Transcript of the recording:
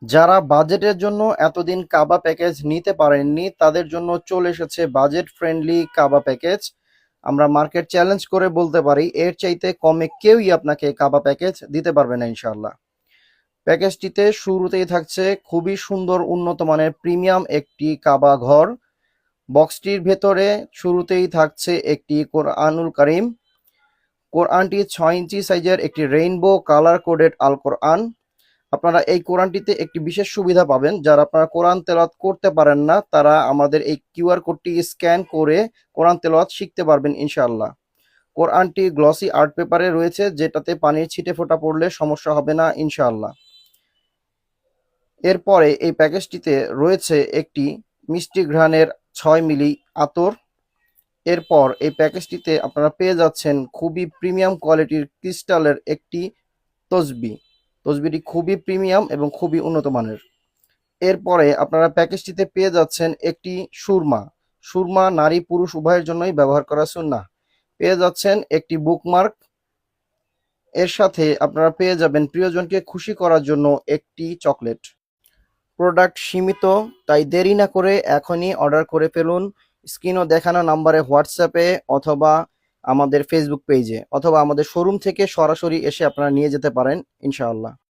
যারা বাজেটের জন্য এতদিন কাবা প্যাকেজ নিতে পারেননি তাদের জন্য চলে এসেছে বাজেট ফ্রেন্ডলি কাবা প্যাকেজ। আমরা মার্কেট চ্যালেঞ্জ করে বলতে পারি এর চাইতে কমে কেউই আপনাকে কাবা প্যাকেজ দিতে পারবে না ইনশাআল্লাহ। প্যাকেজটিতে শুরুতেই থাকছে খুবই সুন্দর উন্নত মানের প্রিমিয়াম একটি কাবা ঘর। বক্সটির ভেতরে শুরুতেই থাকছে একটি কোরআনুল কারীম। কোরআনটি 6 ইঞ্চি সাইজের একটি রেইনবো কালার কোডেড আল কোরআন। আপনারা এই কোরআনটিতে একটি বিশেষ সুবিধা পাবেন, যারা আপনারা কোরআন তেলাওয়াত করতে পারেন না তারা আমাদের এই কিউআর কোডটি স্ক্যান করে কোরআন তেলাওয়াত শিখতে পারবেন ইনশাআল্লাহ। কোরআনটি গ্লসি আর্ট পেপারে রয়েছে, যেটাতে পানির ছিটে ফোঁটা পড়লে সমস্যা হবে না ইনশাআল্লাহ। এরপরে এই প্যাকেজটিতে রয়েছে একটি মিষ্টি ঘ্রাণের 6 মিলি আতর। এরপর এই প্যাকেজটিতে আপনারা পেয়ে যাচ্ছেন খুবই প্রিমিয়াম কোয়ালিটির ক্রিস্টালের একটি তসবি। তসবিটি খুবই প্রিমিয়াম এবং খুবই উন্নত মানের। এরপরে আপনারা প্যাকেজটিতে পেয়ে যাচ্ছেন একটি সুরমা। সুরমা নারী পুরুষ উভয়ের জন্যই ব্যবহার করা সুন্নাহ। পেয়ে যাচ্ছেন একটি বুকমার্ক। এর সাথে আপনারা পেয়ে যাবেন প্রিয়জনকে খুশি করার জন্য একটি চকলেট। প্রোডাক্ট সীমিত, তাই দেরি না করে এখনই অর্ডার করে ফেলুন। স্ক্রিনও দেখানো নাম্বারে হোয়াটসঅ্যাপে অথবা আমাদের ফেসবুক পেজে অথবা আমাদের শোরুম থেকে সরাসরি এসে আপনারা নিয়ে যেতে পারেন ইনশাআল্লাহ।